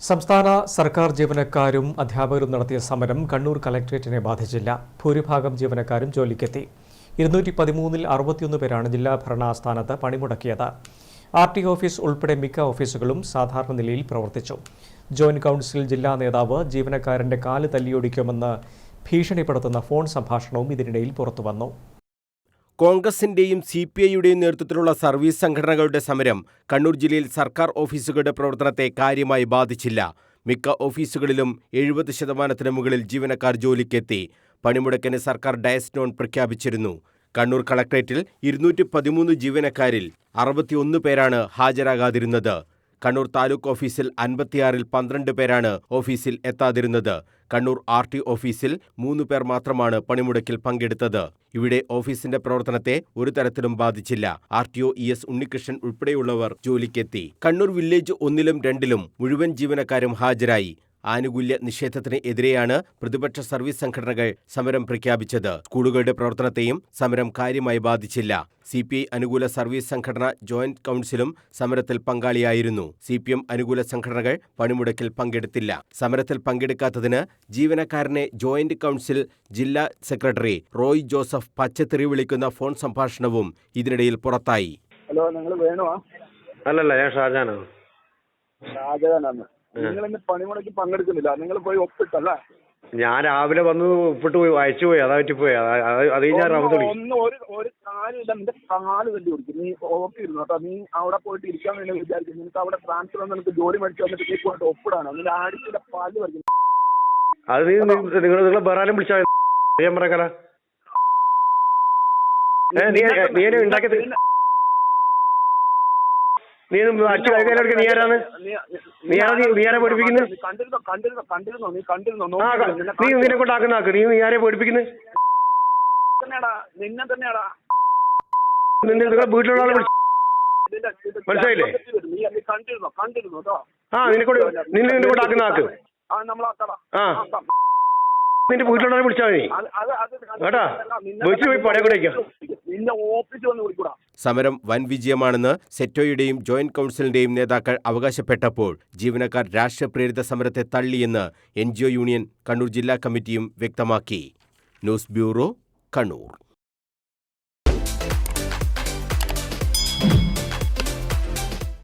സംസ്ഥാന സർക്കാർ ജീവനക്കാരും അധ്യാപകരും നടത്തിയ സമരം കണ്ണൂർ കളക്ടറേറ്റിനെ ബാധിച്ചില്ല. ഭൂരിഭാഗം ജീവനക്കാരും ജോലിക്കെത്തി. 213-ൽ 61 പേരാണ് ജില്ലാ ഭരണാസ്ഥാനത്ത് പണിമുടക്കിയത്. RT ഓഫീസ് ഉൾപ്പെടെ മിക്ക ഓഫീസുകളും സാധാരണ നിലയിൽ പ്രവർത്തിച്ചു. ജോയിന്റ് കൗൺസിൽ ജില്ലാ നേതാവ് ജീവനക്കാരന്റെ കാല് തല്ലിയൊടിക്കുമെന്ന് ഭീഷണിപ്പെടുത്തുന്ന ഫോൺ സംഭാഷണവും ഇതിനിടയിൽ പുറത്തുവന്നു. കോൺഗ്രസിന്റെയും CPIയുടെയും നേതൃത്വത്തിലുള്ള സർവീസ് സംഘടനകളുടെ സമരം കണ്ണൂർ ജില്ലയിൽ സർക്കാർ ഓഫീസുകളുടെ പ്രവർത്തനത്തെ കാര്യമായി ബാധിച്ചില്ല. മിക്ക ഓഫീസുകളിലും 70% മുകളിൽ ജീവനക്കാർ ജോലിക്കെത്തി. പണിമുടക്കിന് സർക്കാർ ഡയസ് നോൺ പ്രഖ്യാപിച്ചിരുന്നു. കണ്ണൂർ കളക്ടറേറ്റിൽ 213 ജീവനക്കാരിൽ 61 പേരാണ് ഹാജരാകാതിരുന്നത്. കണ്ണൂർ താലൂക്ക് ഓഫീസിൽ 56-ൽ 12 പേരാണ് ഓഫീസിൽ എത്താതിരുന്നത്. കണ്ണൂർ RT ഓഫീസിൽ 3 പേർ മാത്രമാണ് പണിമുടക്കിൽ പങ്കെടുത്തത്. ഇവിടെ ഓഫീസിന്റെ പ്രവർത്തനത്തെ ഒരു തരത്തിലും ബാധിച്ചില്ല. RTO ES ഉണ്ണികൃഷ്ണൻ ഉൾപ്പെടെയുള്ളവർ ജോലിക്കെത്തി. കണ്ണൂർ വില്ലേജ് 1-ലും 2-ലും മുഴുവൻ ജീവനക്കാരും ഹാജരായി. ആനുകൂല്യ നിഷേധത്തിന് എതിരെയാണ് പ്രതിപക്ഷ സർവീസ് സംഘടനകൾ സമരം പ്രഖ്യാപിച്ചത്. സ്കൂളുകളുടെ പ്രവർത്തനത്തെയും സമരം കാര്യമായി ബാധിച്ചില്ല. CPI അനുകൂല സർവീസ് സംഘടന ജോയിന്റ് കൗൺസിലും സമരത്തിൽ പങ്കാളിയായിരുന്നു. CPM അനുകൂല സംഘടനകൾ പണിമുടക്കിൽ പങ്കെടുത്തില്ല. സമരത്തിൽ പങ്കെടുക്കാത്തതിന് ജീവനക്കാരനെ ജോയിന്റ് കൗൺസിൽ ജില്ലാ സെക്രട്ടറി റോയ് ജോസഫ് പച്ചത്തെറി വിളിക്കുന്ന ഫോൺ സംഭാഷണവും ഇതിനിടയിൽ പുറത്തായി. ഹലോ, നിങ്ങൾ വേണോ? അല്ലല്ല, ഞാൻ ഷാജാനാണ്. ഷാജഹാനാണ്. നിങ്ങൾ ഇന്ന് പണിമുടക്കി പങ്കെടുക്കുന്നില്ല, നിങ്ങൾ പോയി ഒപ്പിട്ടല്ലേ? ഞാൻ രാവിലെ വന്ന് ഒപ്പിട്ട് പോയി, അയച്ചു പോയി, അതാ പറ്റിപ്പോയി. അത് ഞാൻ ഒരു കാര്യമില്ല, നിന്റെ കാല് തല്ലി കൊടുക്കും. നീ ഓർത്തിരുന്നു കേട്ടോ. നീ അവിടെ പോയിട്ട് ഇരിക്കാൻ വേണ്ടി വിചാരിക്കും. നിനക്ക് അവിടെ ട്രാൻസ്ഫർ വന്ന് നിനക്ക് ജോലി മേടിച്ച് വന്നിട്ട് നീ പോയിട്ട് ഒപ്പിടാനോ? നിന്റെ ആടിച്ചിന്റെ പല്ല് പറിക്കും. അത് നിങ്ങൾ ബറാലും വിളിച്ചാൽ ഞാൻ പറയാ. നീ ഉണ്ടാക്കിയത് നീ അടിച്ചു കൈകാലൊക്കെ നീ ആരാണ്? നീ ആരെ പഠിപ്പിക്കുന്നത്? നീ നിന്നെ കൊണ്ടാക്കുന്നാക്ക്. നീ ആരെ പഠിപ്പിക്കുന്നത്? നിങ്ങളെ വീട്ടിലുള്ള ആളെ മനസ്സിലായില്ലേ? നിന്നെ കൊണ്ടാക്കുന്നാക്ക്. നിന്റെ വീട്ടിലുള്ള വിളിച്ചാൽ മതി കേട്ടാ. വിളിച്ചു പോയി പടയെ കൂടെ. സമരം വൻ വിജയമാണെന്ന് സെറ്റോയുടെയും ജോയിന്റ് കൗൺസിലിന്റെയും നേതാക്കൾ അവകാശപ്പെട്ടപ്പോൾ ജീവനക്കാർ രാഷ്ട്രീയ പ്രേരിത സമരത്തെ തള്ളിയെന്ന് NGO യൂണിയൻ കണ്ണൂർ ജില്ലാ കമ്മിറ്റിയും വ്യക്തമാക്കി. News bureau, Kannur.